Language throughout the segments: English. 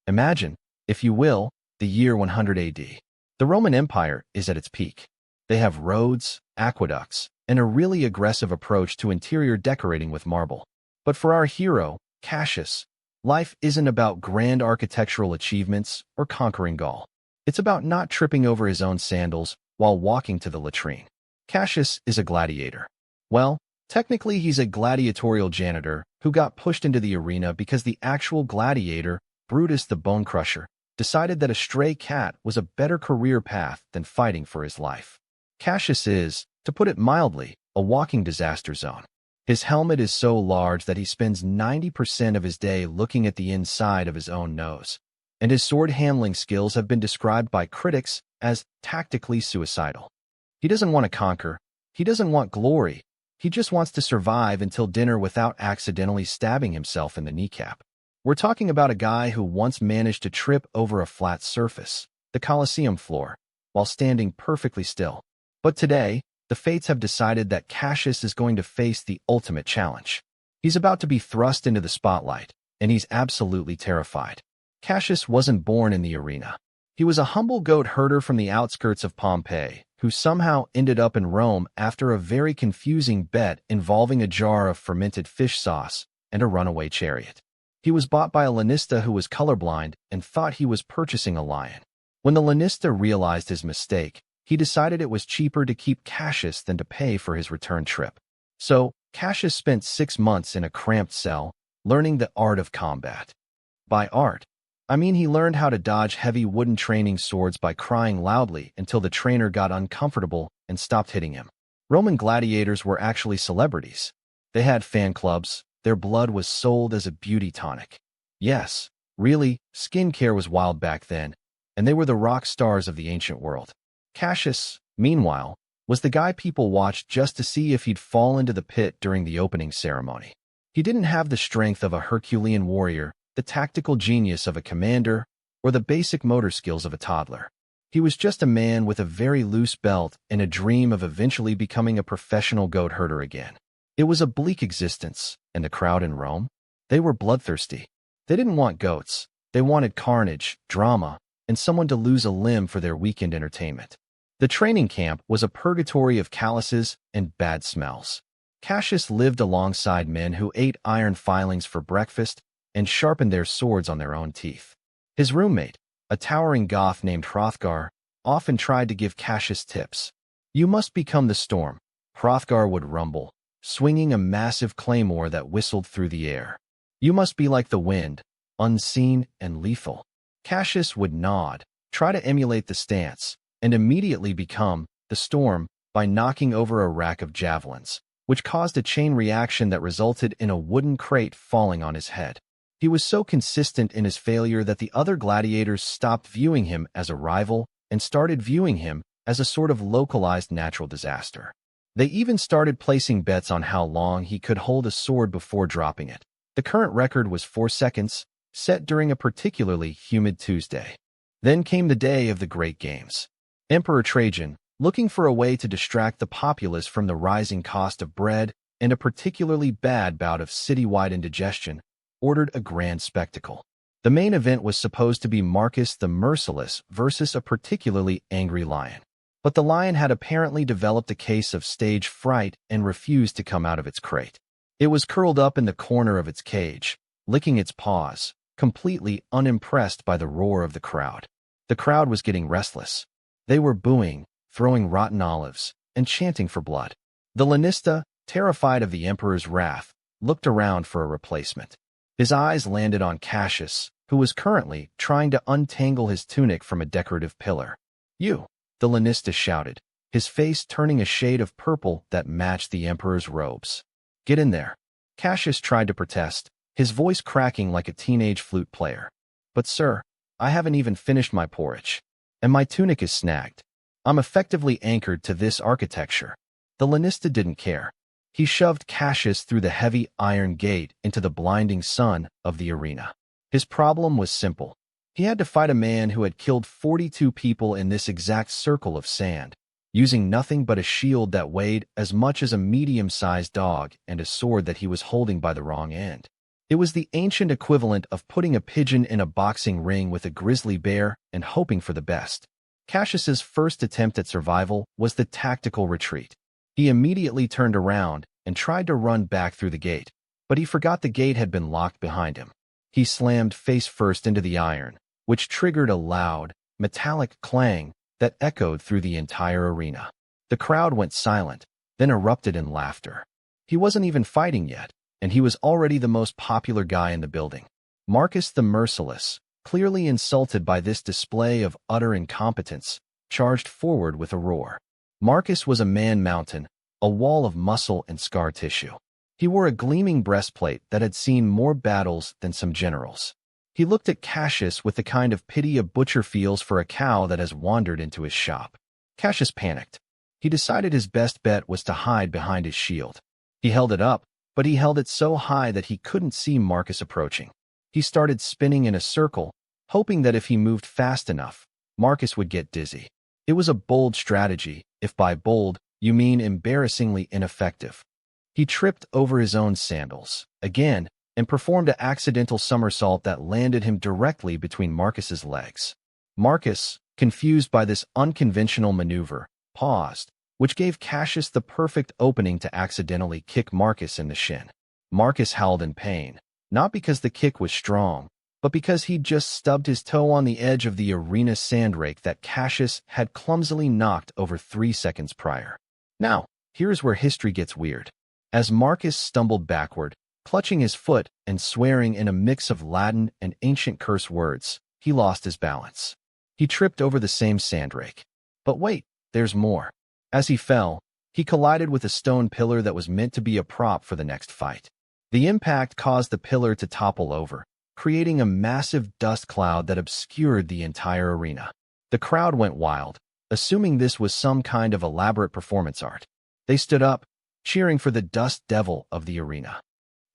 Imagine, if you will, the year 100 AD. The Roman Empire is at its peak. They have roads, aqueducts, and a really aggressive approach to interior decorating with marble. But for our hero, Cassius, life isn't about grand architectural achievements or conquering Gaul. It's about not tripping over his own sandals while walking to the latrine. Cassius is a gladiator. Well, technically he's a gladiatorial janitor who got pushed into the arena because the actual gladiator, Brutus the Bone Crusher, decided that a stray cat was a better career path than fighting for his life. Cassius is, to put it mildly, a walking disaster zone. His helmet is so large that he spends 90% of his day looking at the inside of his own nose, and his sword handling skills have been described by critics as tactically suicidal. He doesn't want to conquer, he doesn't want glory, he just wants to survive until dinner without accidentally stabbing himself in the kneecap. We're talking about a guy who once managed to trip over a flat surface, the Colosseum floor, while standing perfectly still. But today, the fates have decided that Cassius is going to face the ultimate challenge. He's about to be thrust into the spotlight, and he's absolutely terrified. Cassius wasn't born in the arena. He was a humble goat herder from the outskirts of Pompeii, who somehow ended up in Rome after a very confusing bet involving a jar of fermented fish sauce and a runaway chariot. He was bought by a lanista who was colorblind and thought he was purchasing a lion. When the lanista realized his mistake, he decided it was cheaper to keep Cassius than to pay for his return trip. So, Cassius spent 6 months in a cramped cell, learning the art of combat. By art, I mean he learned how to dodge heavy wooden training swords by crying loudly until the trainer got uncomfortable and stopped hitting him. Roman gladiators were actually celebrities. They had fan clubs. Their blood was sold as a beauty tonic. Yes, really, skincare was wild back then, and they were the rock stars of the ancient world. Cassius, meanwhile, was the guy people watched just to see if he'd fall into the pit during the opening ceremony. He didn't have the strength of a Herculean warrior, the tactical genius of a commander, or the basic motor skills of a toddler. He was just a man with a very loose belt and a dream of eventually becoming a professional goat herder again. It was a bleak existence, and the crowd in Rome? They were bloodthirsty. They didn't want goats. They wanted carnage, drama, and someone to lose a limb for their weekend entertainment. The training camp was a purgatory of calluses and bad smells. Cassius lived alongside men who ate iron filings for breakfast and sharpened their swords on their own teeth. His roommate, a towering Goth named Hrothgar, often tried to give Cassius tips. "You must become the storm," Hrothgar would rumble, swinging a massive claymore that whistled through the air. "You must be like the wind, unseen and lethal." Cassius would nod, try to emulate the stance, and immediately become the storm by knocking over a rack of javelins, which caused a chain reaction that resulted in a wooden crate falling on his head. He was so consistent in his failure that the other gladiators stopped viewing him as a rival and started viewing him as a sort of localized natural disaster. They even started placing bets on how long he could hold a sword before dropping it. The current record was 4 seconds, set during a particularly humid Tuesday. Then came the day of the Great Games. Emperor Trajan, looking for a way to distract the populace from the rising cost of bread and a particularly bad bout of citywide indigestion, ordered a grand spectacle. The main event was supposed to be Marcus the Merciless versus a particularly angry lion. But the lion had apparently developed a case of stage fright and refused to come out of its crate. It was curled up in the corner of its cage, licking its paws, completely unimpressed by the roar of the crowd. The crowd was getting restless. They were booing, throwing rotten olives, and chanting for blood. The lanista, terrified of the emperor's wrath, looked around for a replacement. His eyes landed on Cassius, who was currently trying to untangle his tunic from a decorative pillar. "You!" the lanista shouted, his face turning a shade of purple that matched the emperor's robes. "Get in there." Cassius tried to protest, his voice cracking like a teenage flute player. "But sir, I haven't even finished my porridge. And my tunic is snagged. I'm effectively anchored to this architecture." The lanista didn't care. He shoved Cassius through the heavy iron gate into the blinding sun of the arena. His problem was simple. He had to fight a man who had killed 42 people in this exact circle of sand, using nothing but a shield that weighed as much as a medium-sized dog and a sword that he was holding by the wrong end. It was the ancient equivalent of putting a pigeon in a boxing ring with a grizzly bear and hoping for the best. Cassius's first attempt at survival was the tactical retreat. He immediately turned around and tried to run back through the gate, but he forgot the gate had been locked behind him. He slammed face first into the iron, which triggered a loud, metallic clang that echoed through the entire arena. The crowd went silent, then erupted in laughter. He wasn't even fighting yet, and he was already the most popular guy in the building. Marcus the Merciless, clearly insulted by this display of utter incompetence, charged forward with a roar. Marcus was a man-mountain, a wall of muscle and scar tissue. He wore a gleaming breastplate that had seen more battles than some generals. He looked at Cassius with the kind of pity a butcher feels for a cow that has wandered into his shop. Cassius panicked. He decided his best bet was to hide behind his shield. He held it up, but he held it so high that he couldn't see Marcus approaching. He started spinning in a circle, hoping that if he moved fast enough, Marcus would get dizzy. It was a bold strategy, if by bold, you mean embarrassingly ineffective. He tripped over his own sandals, again, and performed an accidental somersault that landed him directly between Marcus's legs. Marcus, confused by this unconventional maneuver, paused, which gave Cassius the perfect opening to accidentally kick Marcus in the shin. Marcus howled in pain, not because the kick was strong, but because he'd just stubbed his toe on the edge of the arena sandrake that Cassius had clumsily knocked over 3 seconds prior. Now, here's where history gets weird. As Marcus stumbled backward, clutching his foot and swearing in a mix of Latin and ancient curse words, he lost his balance. He tripped over the same sandrake. But wait, there's more. As he fell, he collided with a stone pillar that was meant to be a prop for the next fight. The impact caused the pillar to topple over, creating a massive dust cloud that obscured the entire arena. The crowd went wild, assuming this was some kind of elaborate performance art. They stood up, cheering for the dust devil of the arena.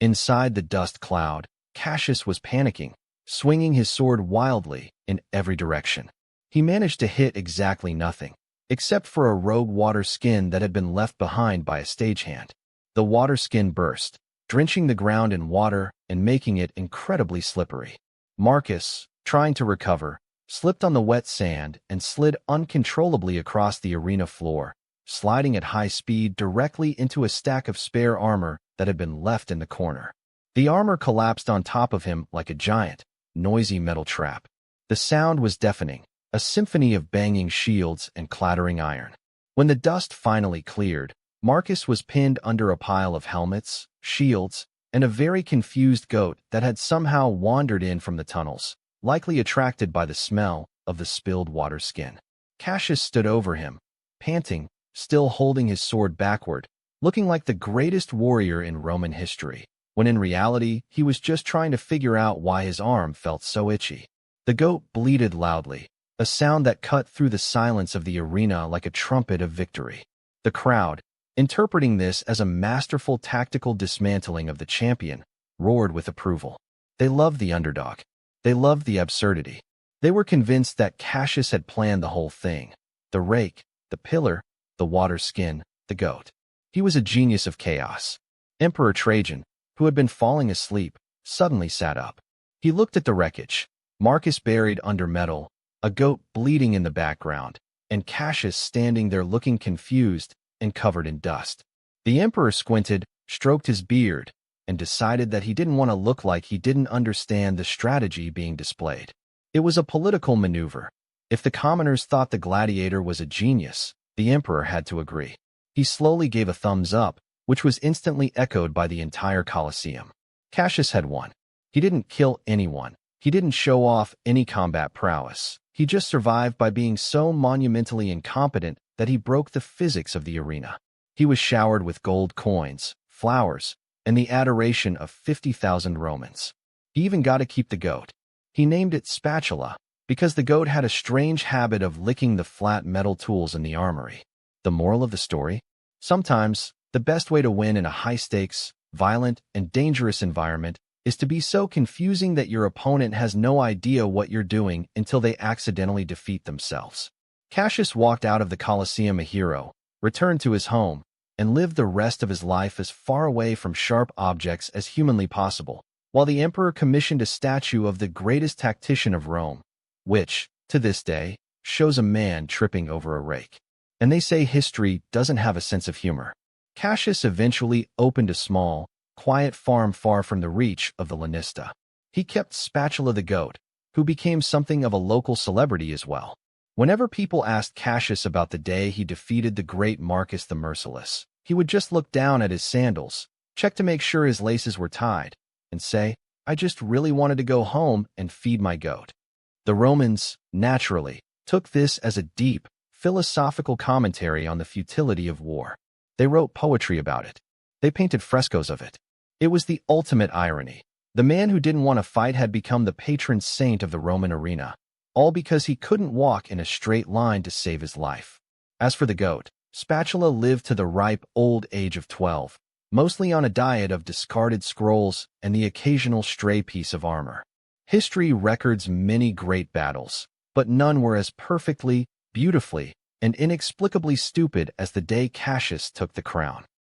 Inside the dust cloud, Cassius was panicking, swinging his sword wildly in every direction. He managed to hit exactly nothing, except for a rogue water skin that had been left behind by a stagehand. The water skin burst, drenching the ground in water and making it incredibly slippery. Marcus, trying to recover, slipped on the wet sand and slid uncontrollably across the arena floor, sliding at high speed directly into a stack of spare armor that had been left in the corner. The armor collapsed on top of him like a giant, noisy metal trap. The sound was deafening, a symphony of banging shields and clattering iron. When the dust finally cleared, Marcus was pinned under a pile of helmets, shields, and a very confused goat that had somehow wandered in from the tunnels, likely attracted by the smell of the spilled water skin. Cassius stood over him, panting, still holding his sword backward, looking like the greatest warrior in Roman history, when in reality he was just trying to figure out why his arm felt so itchy. The goat bleated loudly, a sound that cut through the silence of the arena like a trumpet of victory. The crowd, interpreting this as a masterful tactical dismantling of the champion, roared with approval. They loved the underdog. They loved the absurdity. They were convinced that Cassius had planned the whole thing. The rake, the pillar, the water skin, the goat. He was a genius of chaos. Emperor Trajan, who had been falling asleep, suddenly sat up. He looked at the wreckage, Marcus buried under metal, a goat bleeding in the background, and Cassius standing there looking confused and covered in dust. The emperor squinted, stroked his beard, and decided that he didn't want to look like he didn't understand the strategy being displayed. It was a political maneuver. If the commoners thought the gladiator was a genius, the emperor had to agree. He slowly gave a thumbs up, which was instantly echoed by the entire Colosseum. Cassius had won. He didn't kill anyone. He didn't show off any combat prowess. He just survived by being so monumentally incompetent that he broke the physics of the arena. He was showered with gold coins, flowers, and the adoration of 50,000 Romans. He even got to keep the goat. He named it Spatula, because the goat had a strange habit of licking the flat metal tools in the armory. The moral of the story? Sometimes, the best way to win in a high-stakes, violent, and dangerous environment is to be so confusing that your opponent has no idea what you're doing until they accidentally defeat themselves. Cassius walked out of the Colosseum a hero, returned to his home, and lived the rest of his life as far away from sharp objects as humanly possible, while the emperor commissioned a statue of the greatest tactician of Rome, which, to this day, shows a man tripping over a rake. And they say history doesn't have a sense of humor. Cassius eventually opened a small, quiet farm far from the reach of the Lanista. He kept Spatula the goat, who became something of a local celebrity as well. Whenever people asked Cassius about the day he defeated the great Marcus the Merciless, he would just look down at his sandals, check to make sure his laces were tied, and say, "I just really wanted to go home and feed my goat." The Romans, naturally, took this as a deep, philosophical commentary on the futility of war. They wrote poetry about it. They painted frescoes of it. It was the ultimate irony. The man who didn't want to fight had become the patron saint of the Roman arena, all because he couldn't walk in a straight line to save his life. As for the goat, Spatula lived to the ripe old age of 12, mostly on a diet of discarded scrolls and the occasional stray piece of armor. History records many great battles, but none were as perfectly, beautifully, and inexplicably stupid as the day Cassius took the crown.